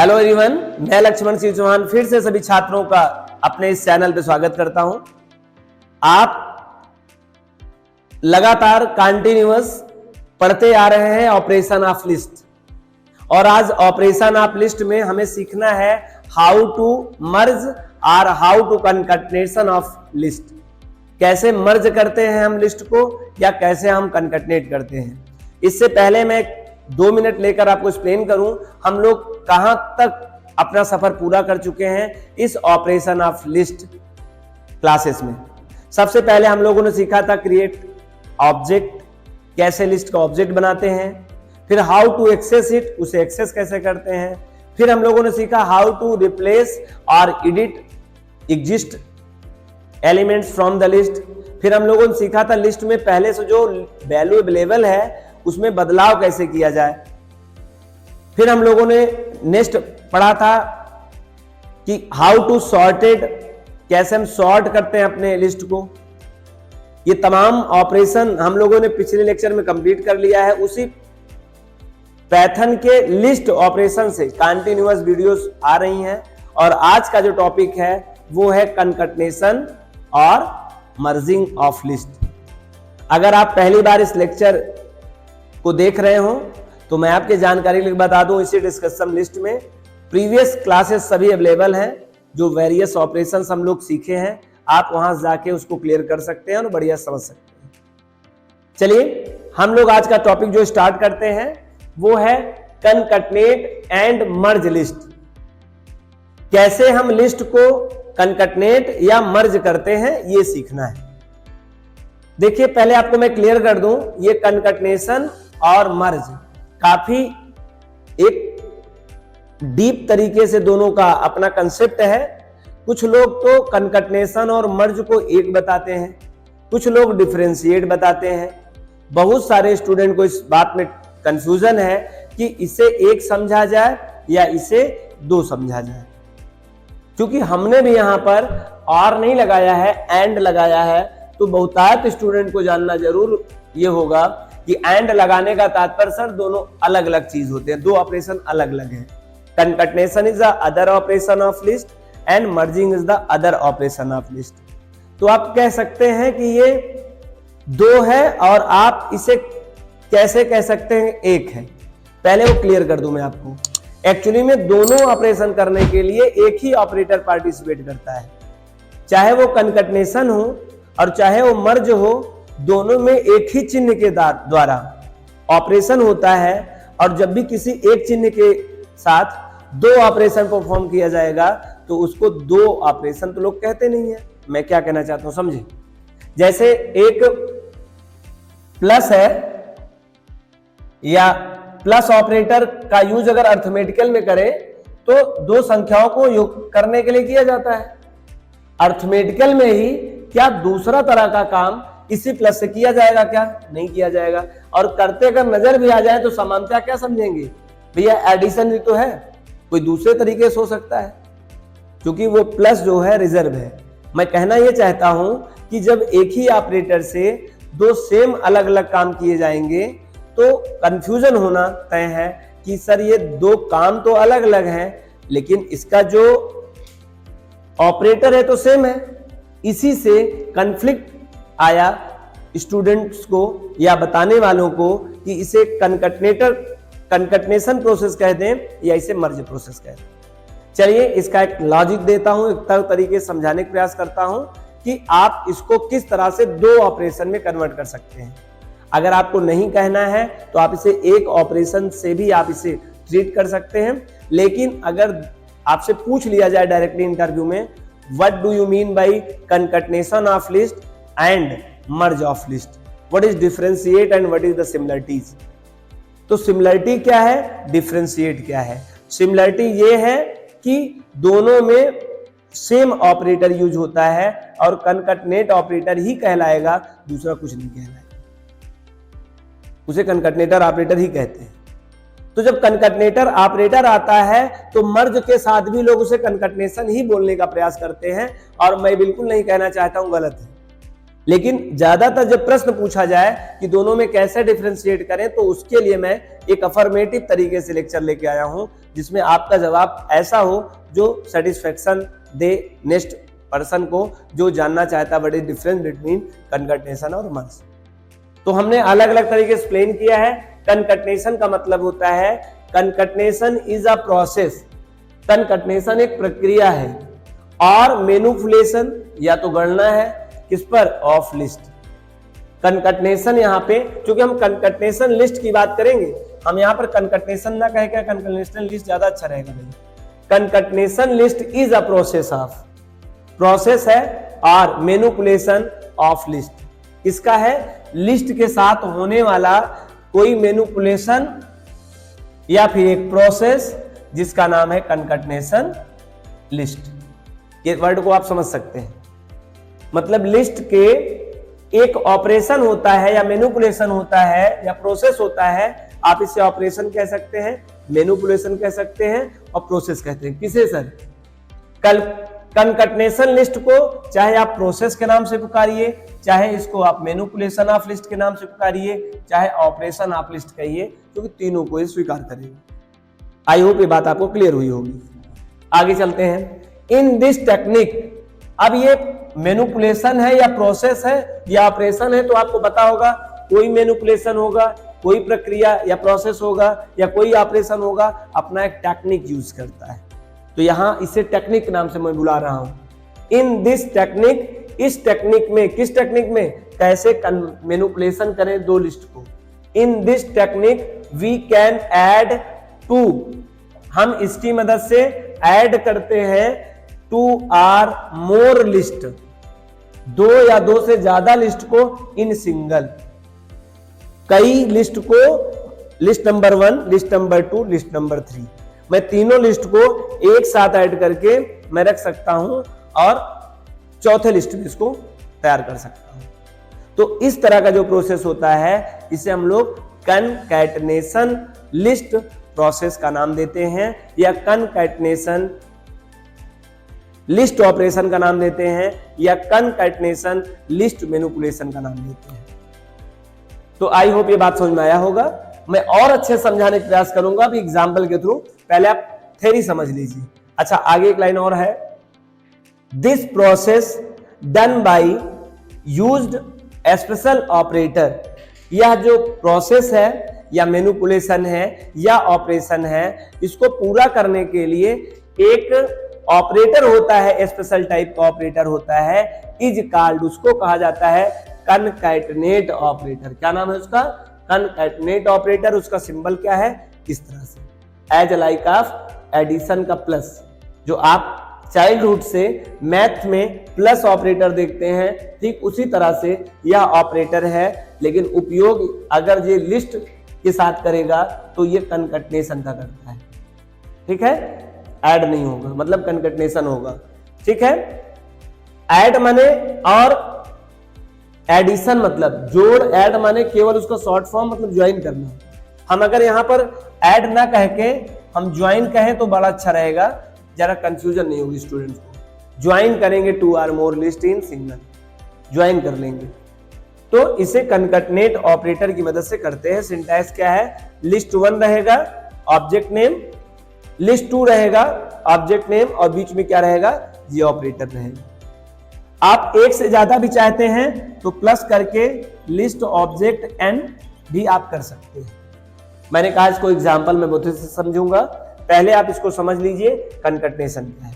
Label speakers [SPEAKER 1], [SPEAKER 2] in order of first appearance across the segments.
[SPEAKER 1] Hello everyone, मैं लक्ष्मण सिंह चौहान फिर से सभी छात्रों का अपने इस चैनल पे स्वागत करता हूं। आप लगातार कंटिन्यूअस पढ़ते आ रहे हैं ऑपरेशन ऑफ लिस्ट, और आज ऑपरेशन ऑफ लिस्ट में हमें सीखना है हाउ टू मर्ज और हाउ टू कनकटनेशन ऑफ लिस्ट। कैसे मर्ज करते हैं हम लिस्ट को या कैसे हम कनकटनेट करते हैं। इससे पहले मैं 2 मिनट लेकर आपको एक्सप्लेन करूं हम लोग कहां तक अपना सफर पूरा कर चुके हैं इस ऑपरेशन ऑफ लिस्ट क्लासेस में। सबसे पहले हम लोगों ने सीखा था क्रिएट ऑब्जेक्ट, कैसे लिस्ट का ऑब्जेक्ट बनाते हैं, फिर हाउ टू एक्सेस इट, उसे एक्सेस कैसे करते हैं, फिर हम लोगों ने सीखा हाउ टू रिप्लेस और edit exist elements from the list. फिर हम लोगों ने सीखा था लिस्ट में पहले से जो वैल्यू अवेलेबल है उसमें बदलाव कैसे किया जाए। फिर हम लोगों ने नेक्स्ट पढ़ा था कि हाउ टू सॉर्टेड, कैसे हम सॉर्ट करते हैं अपने लिस्ट को। ये तमाम ऑपरेशन हम लोगों ने पिछले लेक्चर में कंप्लीट कर लिया है। उसी पैथन के लिस्ट ऑपरेशन से कंटिन्यूअस वीडियोस आ रही हैं, और आज का जो टॉपिक है वो है कनकटनेशन और मर्जिंग ऑफ लिस्ट। अगर आप पहली बार इस लेक्चर को देख रहे हो तो मैं आपके जानकारी के लिए बता दूं, इसी डिस्कशन लिस्ट में प्रीवियस क्लासेस सभी अवेलेबल हैं। जो वेरियस ऑपरेशंस हम लोग सीखे हैं आप वहां जाके उसको क्लियर कर सकते हैं और बढ़िया समझ सकते हैं। चलिए हम लोग आज का टॉपिक जो स्टार्ट करते हैं वो है कनकटनेट एंड मर्ज लिस्ट। कैसे हम लिस्ट को कनकटनेट या मर्ज करते हैं ये सीखना है। देखिए पहले आपको मैं क्लियर कर दूं, ये कनकटनेशन और मर्ज काफी एक डीप तरीके से दोनों का अपना कंसेप्ट है। कुछ लोग तो कनकटनेशन और मर्ज को एक बताते हैं, कुछ लोग डिफरेंशिएट बताते हैं। बहुत सारे स्टूडेंट को इस बात में कंफ्यूजन है कि इसे एक समझा जाए या इसे दो समझा जाए। क्योंकि हमने भी यहां पर और नहीं लगाया है, एंड लगाया है, तो बहुतायत स्टूडेंट को जानना जरूर ये होगा कि एंड लगाने का तात्पर्य सर दोनों अलग अलग चीज होते हैं, दो ऑपरेशन अलग अलग हैं। Concatenation is the other operation of list and merging is the other operation of list. तो आप कह सकते हैं कि ये दो है और आप इसे कैसे कह सकते हैं एक है। पहले वो क्लियर कर दूं मैं आपको। एक्चुअली में दोनों ऑपरेशन करने के लिए एक ही ऑपरेटर पार्टिसिपेट करता है, चाहे वो कनकटनेशन हो और चाहे वो मर्ज हो, दोनों में एक ही चिन्ह के द्वारा ऑपरेशन होता है। और जब भी किसी एक चिन्ह के साथ दो ऑपरेशन परफॉर्म किया जाएगा तो उसको दो ऑपरेशन तो लोग कहते नहीं है। मैं क्या कहना चाहता हूं समझे। जैसे एक प्लस है या प्लस ऑपरेटर का यूज अगर अर्थमेटिकल में करें तो दो संख्याओं को योग करने के लिए किया जाता है। अर्थमेटिकल में ही क्या दूसरा तरह का काम इसी प्लस से किया जाएगा? क्या नहीं किया जाएगा। और करते अगर नजर भी आ जाए तो समानता क्या समझेंगे, भैया एडिशन भी तो है, कोई दूसरे तरीके से हो सकता है, क्योंकि वो प्लस जो है रिजर्व है। मैं कहना यह चाहता हूं कि जब एक ही ऑपरेटर से दो सेम अलग अलग काम किए जाएंगे तो कंफ्यूजन होना तय है कि सर ये दो काम तो अलग अलग हैं लेकिन इसका जो ऑपरेटर है तो सेम है। इसी से कन्फ्लिक्ट आया स्टूडेंट्स को या बताने वालों को कि इसे कनकटनेशन प्रोसेस कह दें या इसे मर्ज प्रोसेस कह दें। चलिए इसका एक लॉजिक देता हूं, एक तरीके से समझाने का प्रयास करता हूं कि आप इसको किस तरह से दो ऑपरेशन में कन्वर्ट कर सकते हैं। अगर आपको नहीं कहना है तो आप इसे एक ऑपरेशन से भी आप इसे ट्रीट कर सकते हैं। लेकिन अगर आपसे पूछ लिया जाए डायरेक्टली इंटरव्यू में, what do you mean by concatenation of list and merge of list, what is differentiate and what is the similarities. तो सिमिलरिटी क्या है, डिफरेंशिएट क्या है। सिमिलरिटी ये है कि दोनों में सेम ऑपरेटर यूज होता है और कनकटनेट ऑपरेटर ही कहलाएगा, दूसरा कुछ नहीं कहलाएगा, उसे कनकटनेटर ऑपरेटर ही कहते हैं। तो जब कनकटनेटर ऑपरेटर आता है तो मर्ज के साथ भी लोग उसे कनकटनेशन ही बोलने का प्रयास करते हैं, और मैं बिल्कुल नहीं कहना चाहता हूं गलत है। लेकिन ज्यादातर जब प्रश्न पूछा जाए कि दोनों में कैसे डिफरेंशिएट करें तो उसके लिए मैं एक अफर्मेटिव तरीके से लेक्चर लेके आया हूं जिसमें आपका जवाब ऐसा हो जो सेटिस्फेक्शन दे नेक्स्ट पर्सन को, जो जानना चाहता है व्हाट इज डिफरेंस बिटवीन कनकैटनेशन और मर्ज। तो हमने अलग अलग तरीके से एक्सप्लेन किया है। कनकैटनेशन का मतलब होता है कनकैटनेशन इज अ प्रोसेस, कनकैटनेशन एक प्रक्रिया है, और मैनिपुलेशन या तो गणना है किस पर, ऑफ लिस्ट। कनकैटनेशन यहाँ पे, क्योंकि हम कनकैटनेशन लिस्ट की बात करेंगे, हम यहाँ पर कनकैटनेशन ना कहे क्या, कनकैटनेशन लिस्ट ज्यादा अच्छा रहेगा भाई। Concatenation list is a process of, process है, और मैनिपुलेशन ऑफ लिस्ट इसका है लिस्ट के साथ होने वाला कोई मैनिपुलेशन या फिर एक प्रोसेस जिसका नाम है कनकैटनेशन लिस्ट। ये वर्ड को आप समझ सकते हैं, मतलब लिस्ट के एक ऑपरेशन होता है या मैनिपुलेशन होता है या प्रोसेस होता है, आप इसे ऑपरेशन कह सकते हैं, मैनिपुलेशन कह सकते हैं और प्रोसेस कहते हैं। किसे सर? कनकैटनेशन लिस्ट को चाहे आप प्रोसेस के नाम से पुकारिए, चाहे इसको आप मैनिपुलेशन ऑफ लिस्ट के नाम से पुकारिए, चाहे ऑपरेशन ऑफ लिस्ट कहिए, क्योंकि तीनों को ये स्वीकार करेगा। आई होप ये बात आपको क्लियर हुई होगी। आगे चलते हैं। इन दिस टेक्निक, अब ये मैनिपुलेशन है या प्रोसेस है या ऑपरेशन है, तो आपको पता होगा कोई मैनिपुलेशन होगा, कोई प्रक्रिया या प्रोसेस होगा या कोई ऑपरेशन होगा, अपना एक टेक्निक यूज करता है। तो यहां इसे टेक्निक नाम से मैं बुला रहा हूं। इन दिस टेक्निक, इस टेक्निक में, किस टेक्निक में, कैसे मैनिपुलेशन करें दो लिस्ट को। In this technique we can add two, हम इसकी मदद से ऐड करते हैं टू आर मोर लिस्ट, दो या दो से ज्यादा लिस्ट को इन सिंगल, कई लिस्ट को, list number 1, list number 2, list number 3, मैं तीनों लिस्ट को एक साथ ऐड करके मैं रख सकता हूं और चौथे लिस्ट में इसको तैयार कर सकता हूं। तो इस तरह का जो प्रोसेस होता है इसे हम लोग कनकैटनेशन लिस्ट प्रोसेस का नाम देते हैं, या कनकैटनेशन लिस्ट ऑपरेशन का नाम देते हैं, या कनकैटनेशन लिस्ट मैनिपुलेशन का नाम देते हैं। तो आई होप ये बात समझ में आया होगा। मैं और अच्छे समझाने का प्रयास करूंगा अभी एग्जाम्पल के थ्रू, पहले आप थ्योरी समझ लीजिए। अच्छा, आगे एक लाइन और है, this process done by used special operator. यह जो प्रोसेस है या मैनिपुलेशन है या ऑपरेशन है, इसको पूरा करने के लिए एक ऑपरेटर होता है, स्पेशल टाइप का ऑपरेटर होता है, इज कॉल्ड, उसको कहा जाता है कनकैटनेट ऑपरेटर। क्या नाम है उसका? कनकैटनेट ऑपरेटर। उसका सिंबल क्या है? इस तरह से, एज लाइक ऑफ एडिशन का प्लस, जो आप चाइल्डहुड से मैथ में प्लस ऑपरेटर देखते हैं, ठीक उसी तरह से यह ऑपरेटर है, लेकिन उपयोग अगर ये लिस्ट के साथ करेगा तो ये कनकैटनेशन का करता है। ठीक है, ऐड नहीं होगा, मतलब कनकैटनेशन होगा। ठीक है, ऐड माने और एडिशन मतलब जोड़, ऐड माने केवल उसका शॉर्ट फॉर्म, मतलब ज्वाइन करना। हम अगर यहां पर ऐड ना कह के हम ज्वाइन कहें तो बड़ा अच्छा रहेगा, जरा कंफ्यूजन नहीं होगी स्टूडेंट्स को। ज्वाइन करेंगे two or more list in single, join कर लेंगे, तो इसे कनकैटनेट ऑपरेटर की मदद से करते हैं। सिंटैक्स क्या है? लिस्ट 1 रहेगा ऑब्जेक्ट नेम, लिस्ट 2 रहेगा ऑब्जेक्ट नेम, और बीच में क्या रहेगा? ये ऑपरेटर रहेगा। आप एक से ज्यादा भी चाहते हैं तो प्लस करके लिस्ट ऑब्जेक्ट एन भी आप कर सकते हैं। मैंने कहा इसको एग्जांपल में बहुत से समझूंगा, पहले आप इसको समझ लीजिए कनकैटनेशन क्या है।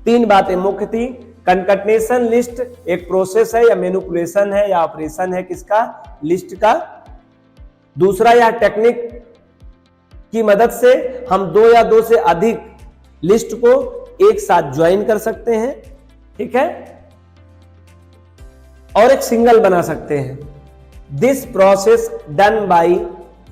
[SPEAKER 1] 3 बातें मुख्य थी। कनकैटनेशन लिस्ट एक प्रोसेस है या मैनिपुलेशन है या ऑपरेशन है, किसका? लिस्ट का। दूसरा, यह टेक्निक की मदद से हम 2 या 2 से अधिक लिस्ट को एक साथ ज्वाइन कर सकते हैं। ठीक है, और एक सिंगल बना सकते हैं। This process done by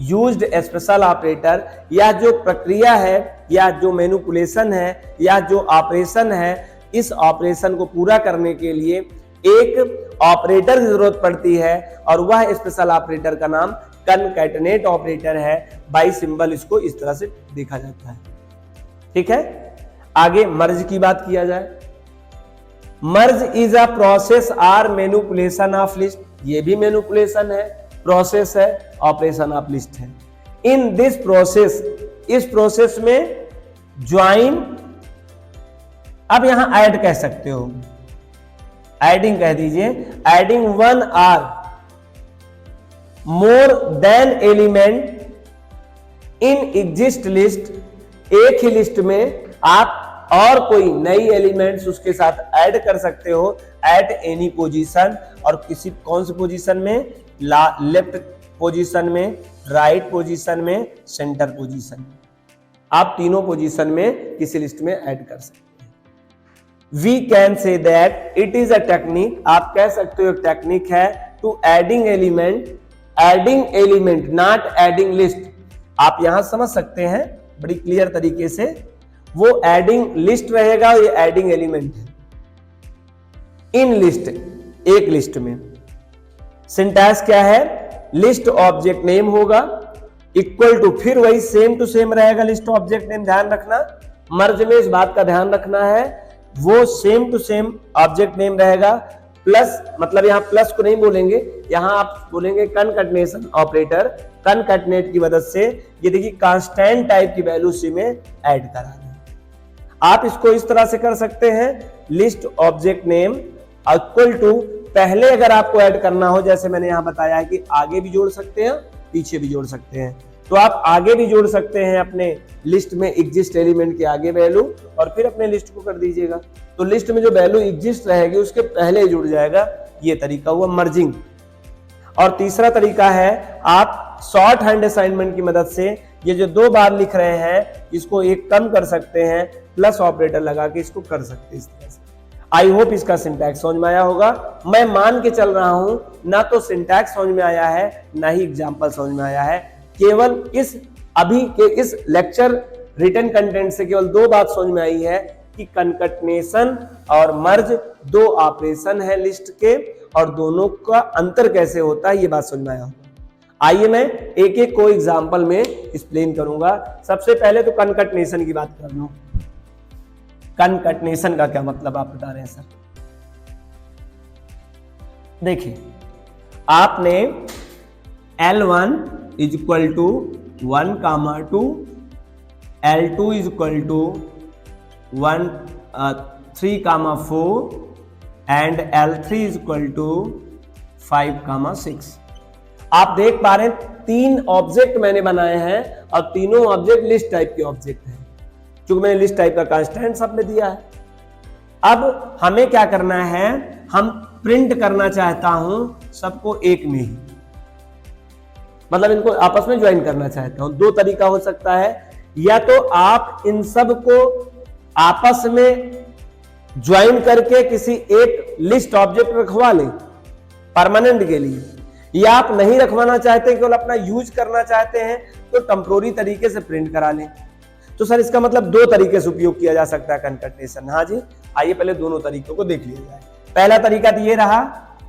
[SPEAKER 1] used special operator, या जो प्रक्रिया है या जो मैनिपुलेशन है या जो ऑपरेशन है, इस ऑपरेशन को पूरा करने के लिए एक ऑपरेटर की जरूरत पड़ती है, और वह स्पेशल ऑपरेटर का नाम कनकैटनेट ऑपरेटर है। बाई सिंबल इसको इस तरह से देखा जाता है। ठीक है, आगे मर्ज की बात किया जाए। Merge is a process or manipulation of list, ये भी मैनिपुलेशन है, प्रोसेस है, ऑपरेशन ऑफ लिस्ट है। इन दिस प्रोसेस, इस प्रोसेस में ज्वाइन, अब यहां ऐड कह सकते हो, एडिंग कह दीजिए, adding 1 or more than element in exist list, एक ही लिस्ट में आप और कोई नई एलिमेंट्स उसके साथ ऐड कर सकते हो एट एनी पोजीशन, और किसी कौन सी पोजीशन में, लेफ्ट पोजीशन में, राइट पोजीशन में, सेंटर पोजीशन में, आप तीनों पोजीशन में किसी लिस्ट में ऐड कर सकते हैं। We can say that it is a technique, आप कह सकते हो एक टेक्निक है to adding element not adding list. आप यहां समझ सकते हैं बड़ी क्लियर तरीके से, वो एडिंग लिस्ट रहेगा, ये एडिंग एलिमेंट है इन लिस्ट, एक लिस्ट में। सिंटैक्स क्या है, लिस्ट ऑब्जेक्ट नेम होगा इक्वल टू, फिर वही सेम टू सेम रहेगा लिस्ट ऑब्जेक्ट नेम, ध्यान रखना मर्ज में इस बात का ध्यान रखना है, वो same to same object name रहेगा, प्लस, मतलब यहां प्लस को नहीं बोलेंगे, यहां आप बोलेंगे कनकैटिनेशन ऑपरेटर, कनकैटिनेट की मदद से ये देखिए कांस्टेंट टाइप की वैल्यू सी में ऐड करा दें। आप इसको इस तरह से कर सकते हैं, list object name equal to, पहले अगर आपको ऐड करना हो, जैसे मैंने यहां बताया है कि आगे भी जोड़ सकते हैं पीछे भी जोड़ सकते हैं, तो आप आगे भी जोड़ सकते हैं अपने लिस्ट में एग्जिस्ट एलिमेंट के आगे वैल्यू, और फिर अपने लिस्ट को कर दीजिएगा, तो लिस्ट में जो वैल्यू एग्जिस्ट रहेगी उसके पहले जुड़ जाएगा। ये तरीका हुआ मर्जिंग। और तीसरा तरीका है, आप शॉर्ट हैंड असाइनमेंट की मदद से ये जो 2 बार लिख रहे हैं इसको एक कम कर सकते हैं, प्लस ऑपरेटर लगा के इसको कर सकते हैं इस तरह से। आई होप इसका सिंटैक्स समझ में आया होगा। मैं मान के चल रहा हूं ना तो सिंटैक्स समझ में आया है ना ही एग्जाम्पल समझ में आया है, केवल इस अभी के इस लेक्चर रिटन कंटेंट से केवल 2 बात समझ में आई है कि कनकैटिनेशन और मर्ज 2 ऑपरेशन है लिस्ट के, और दोनों का अंतर कैसे होता है ये बात समझ में आया होगा। आइए मैं एक एक को एग्जाम्पल में एक्सप्लेन करूंगा। सबसे पहले तो कनकैटिनेशन की बात कर लूं। कनकैटिनेशन का क्या मतलब आप बता रहे हैं सर? देखिए, आपने L1 is equal to 1, 2, L2 is equal to 1, 3, 4 and L3 is equal to 5, 6। आप देख पा रहे हैं 3 ऑब्जेक्ट मैंने बनाए हैं और तीनों ऑब्जेक्ट लिस्ट टाइप के ऑब्जेक्ट हैं, क्योंकि मैंने लिस्ट टाइप का कांस्टेंट सब में दिया है। अब हमें क्या करना है, हम प्रिंट करना चाहता हूं सबको एक में ही, मतलब इनको आपस में ज्वाइन करना चाहता हूं। 2 तरीका हो सकता है, या तो आप इन सब को आपस में ज्वाइन करके किसी एक लिस्ट ऑब्जेक्ट रखवा लें परमानेंट के लिए, या आप नहीं रखवाना चाहते, केवल अपना यूज करना चाहते हैं तो टेम्पोररी तरीके से प्रिंट करा लें। तो सर इसका मतलब 2 तरीके से उपयोग किया जा सकता है कनकैटिनेशन। हाँ जी, आइए पहले दोनों तरीकों को देख लिया जाए। पहला तरीका तो ये रहा,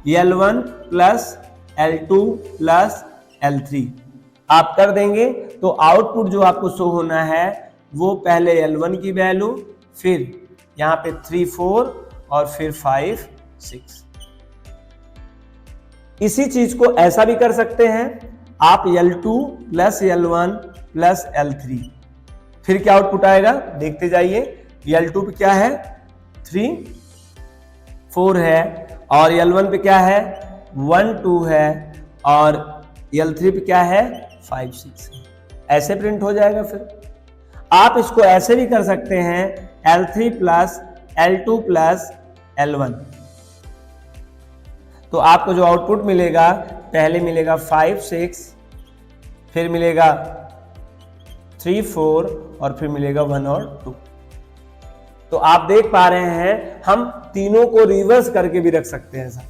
[SPEAKER 1] L1 plus L2 plus L3 आप कर देंगे तो आउटपुट जो आपको शो होना है वो पहले L1 की वैल्यू, फिर यहां पे 3, 4 और फिर 5, 6। इसी चीज को ऐसा भी कर सकते हैं आप, L2 plus L1 plus L3, फिर क्या आउटपुट आएगा देखते जाइए। L2 पे क्या है 3, 4 है, और L1 पे क्या है 1, 2 है, और L3 पे क्या है 5, 6 है। ऐसे प्रिंट हो जाएगा। फिर आप इसको ऐसे भी कर सकते हैं L3 plus L2 plus L1, तो आपको जो आउटपुट मिलेगा, पहले मिलेगा 5, 6, फिर मिलेगा 3, 4 और फिर मिलेगा 1 और 2। तो आप देख पा रहे हैं हम तीनों को रिवर्स करके भी रख सकते हैं सर।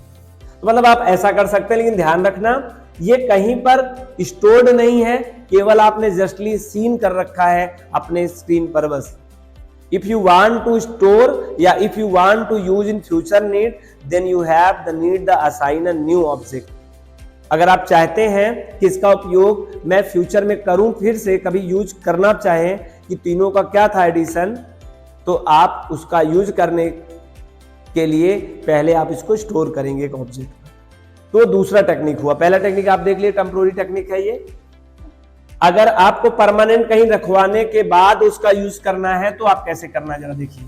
[SPEAKER 1] तो मतलब आप ऐसा कर सकते हैं, लेकिन ध्यान रखना ये कहीं पर स्टोर्ड नहीं है, केवल आपने जस्टली सीन कर रखा है अपने स्क्रीन पर बस। If you want to store या if you want to use in future need, then you have the need to assign a new object। अगर आप चाहते हैं कि इसका उपयोग मैं फ्यूचर में करूं, फिर से कभी यूज करना चाहें कि तीनों का क्या था एडिशन, तो आप उसका यूज करने के लिए पहले आप इसको स्टोर करेंगे एक ऑब्जेक्ट। तो दूसरा टेक्निक हुआ। पहला टेक्निक आप देख लिए टेम्पोररी टेक्निक है ये, अगर आपको परमानेंट कहीं रखवाने के बाद उसका यूज करना है तो आप कैसे करना है जरा देखिए।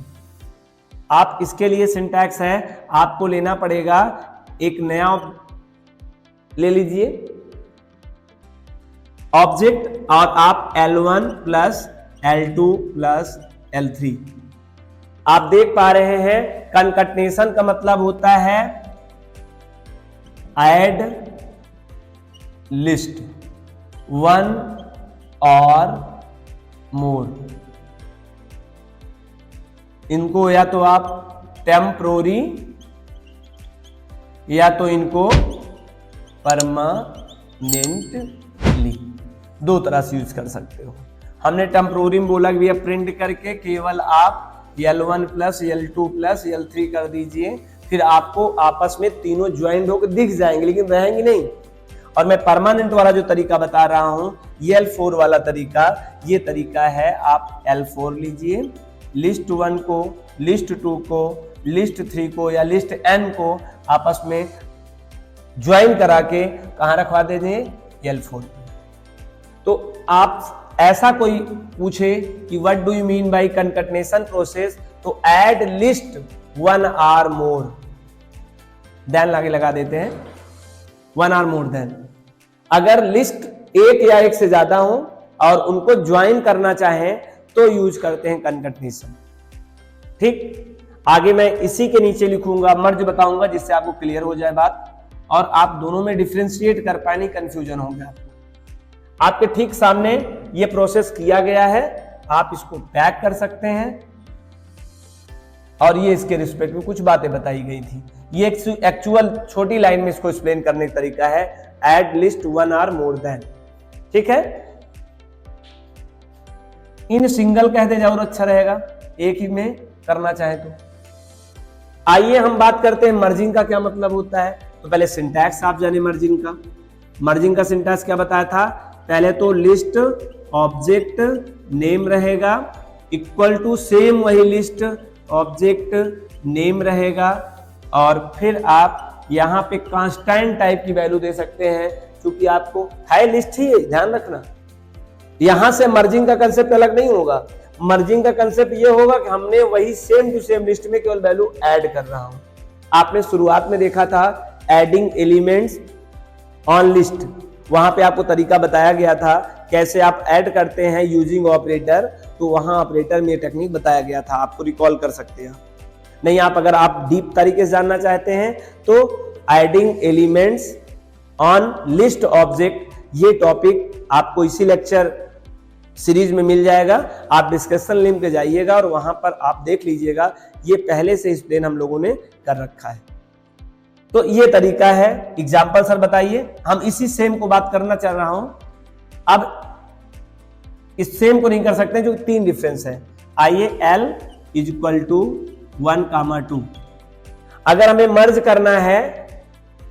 [SPEAKER 1] आप इसके लिए सिंटैक्स है, आपको लेना पड़ेगा एक नया ले लीजिए ऑब्जेक्ट और आप L1 plus L2 plus L3। आप देख पा रहे हैं कनकटनेशन का मतलब होता है ऐड लिस्ट वन और मोर। इनको या तो आप टेम्परोरी या तो इनको परमानेंटली, दो तरह से यूज कर सकते हो। हमने टेम्परोरी में बोला कि प्रिंट करके केवल आप L1 plus L2 plus L3 कर दीजिए, फिर आपको आपस में तीनों ज्वाइंट होकर दिख जाएंगे लेकिन रहेंगे नहीं। और मैं परमानेंट वाला जो तरीका बता रहा हूं L4 वाला तरीका, ये तरीका है आप L4 लीजिए, लिस्ट 1 को, लिस्ट 2 को, लिस्ट 3 को या लिस्ट n को आपस में ज्वाइन करा के कहां रखवा देंगे L4। तो आप ऐसा कोई पूछे कि what do you mean by concatenation process, तो ऐड लिस्ट 1 और मोर देन लाके लगा देते हैं 1 और मोर देन। अगर लिस्ट एक या एक से ज्यादा हो और उनको ज्वाइन करना चाहें तो यूज करते हैं कनकटनेशन। ठीक, आगे मैं इसी के नीचे लिखूंगा मर्ज बताऊंगा जिससे आपको क्लियर हो जाए बात और आप दोनों में डिफरेंशिएट कर पाए, नहीं कंफ्यूजन हो गया। आपके ठीक सामने ये प्रोसेस किया गया है, आप इसको बैक कर सकते हैं और ये इसके रिस्पेक्ट में कुछ बातें बताई गई थी। ये एक्चुअल छोटी लाइन में इसको एक्सप्लेन करने का तरीका है, ऐड लिस्ट 1 और मोर देन। ठीक है, इन सिंगल कह दे जरूर अच्छा रहेगा, एक ही में करना चाहे तो। आइए हम बात करते हैं मर्जिंग का क्या मतलब होता है। तो पहले सिंटैक्स आप जाने मर्जिंग का। मर्जिंग का सिंटैक्स क्या बताया था, पहले तो लिस्ट ऑब्जेक्ट नेम रहेगा इक्वल टू सेम वही लिस्ट ऑब्जेक्ट नेम रहेगा और फिर आप यहां पे कांस्टेंट टाइप की वैल्यू दे सकते हैं क्योंकि आपको है लिस्ट ही है, ध्यान रखना। यहां से मर्जिंग का कंसेप्ट अलग नहीं होगा। मर्जिंग का कंसेप्ट ये होगा कि हमने वही सेम टू सेम लिस्ट में केवल वैल्यू ऐड कर रहा हूं। आपने शुरुआत में देखा था एडिंग एलिमेंट्स ऑन लिस्ट, वहां पे आपको तरीका बताया गया था कैसे आप ऐड करते हैं यूजिंग ऑपरेटर, तो वहां ऑपरेटर में टेक्निक बताया गया था, आपको रिकॉल कर सकते हैं। नहीं, आप अगर आप डीप तरीके से जानना चाहते हैं तो adding elements on list object, ये टॉपिक आपको इसी लेक्चर सीरीज में मिल जाएगा। आप डिस्कशन लिंक पे जाइएगा और वहां पर आप देख लीजिएगा, ये पहले से एक्सप्लेन हम लोगों ने कर रखा है। तो ये तरीका है। एग्जाम्पल सर बताइए, हम इसी सेम को बात करना चाह रहा हूं। अब इस सेम को नहीं कर सकते जो 3 डिफरेंस है। आइए L इज इक्वल टू 1, 2। अगर हमें मर्ज करना है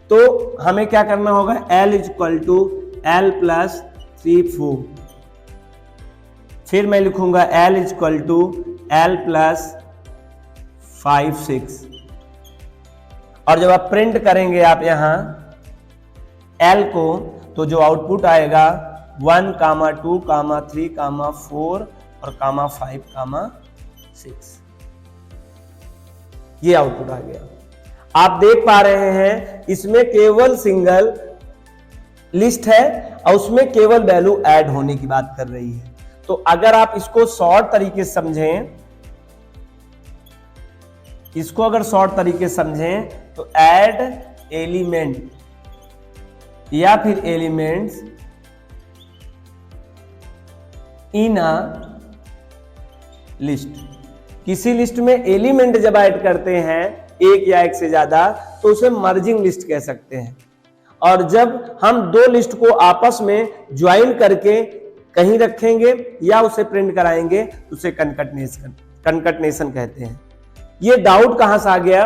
[SPEAKER 1] तो हमें क्या करना होगा, L is equal to L plus 3, 4। फिर मैं लिखूंगा L is equal to L plus 5, 6। और जब आप प्रिंट करेंगे आप यहां L को, तो जो आउटपुट आएगा 1, 2, 3, 4 और 5, 6, ये आउटपुट आ गया। आप देख पा रहे हैं इसमें केवल सिंगल लिस्ट है और उसमें केवल वैल्यू ऐड होने की बात कर रही है। तो अगर आप इसको शॉर्ट तरीके से समझें, इसको अगर शॉर्ट तरीके से समझें तो ऐड एलिमेंट या फिर एलिमेंट्स इन अ लिस्ट। किसी लिस्ट में एलिमेंट जब ऐड करते हैं एक या एक से ज्यादा तो उसे मर्जिंग लिस्ट कह सकते हैं। और जब हम 2 लिस्ट को आपस में ज्वाइन करके कहीं रखेंगे या उसे प्रिंट कराएंगे तो उसे कनकटनेशन कहते हैं। ये डाउट कहां से आ गया,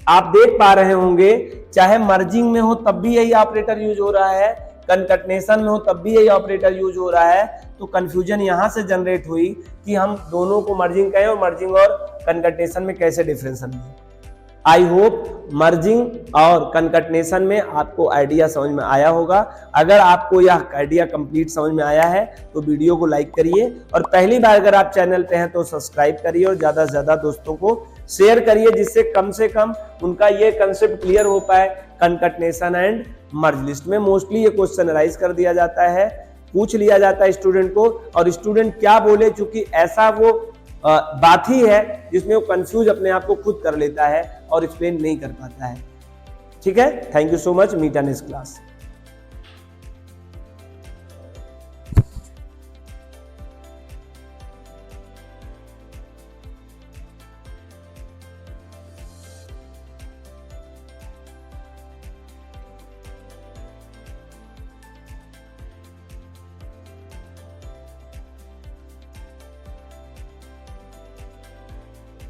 [SPEAKER 1] आप देख पा रहे होंगे चाहे मर्जिंग में हो तब भी यही ऑपरेटर यूज हो रहा है, कनकटनेशन में हो तब भी यही ऑपरेटर यूज हो रहा है। तो कंफ्यूजन यहां से जनरेट हुई कि हम दोनों को मर्जिंग कहें और मर्जिंग और कनकटनेशन में कैसे डिफरेंस समझें। आई होप मर्जिंग और कंकटनेशन में आपको आइडिया समझ में आया होगा। अगर आपको यह आइडिया कंप्लीट समझ में आया है तो वीडियो को लाइक करिए और पहली बार अगर आप चैनल पे हैं तो सब्सक्राइब करिए और ज्यादा से ज्यादा दोस्तों को शेयर करिए, जिससे कम से कम उनका ये कंसेप्ट क्लियर हो पाए। कंकटनेशन एंड मर्ज लिस्ट में मोस्टली ये क्वेश्चन राइज कर दिया जाता है, पूछ लिया जाता है स्टूडेंट को, और स्टूडेंट क्या बोले, चूंकि ऐसा वो बात ही है जिसमें वो कंफ्यूज अपने आप को खुद कर लेता है और एक्सप्लेन नहीं कर पाता है। ठीक है, thank you so much, meet in this class.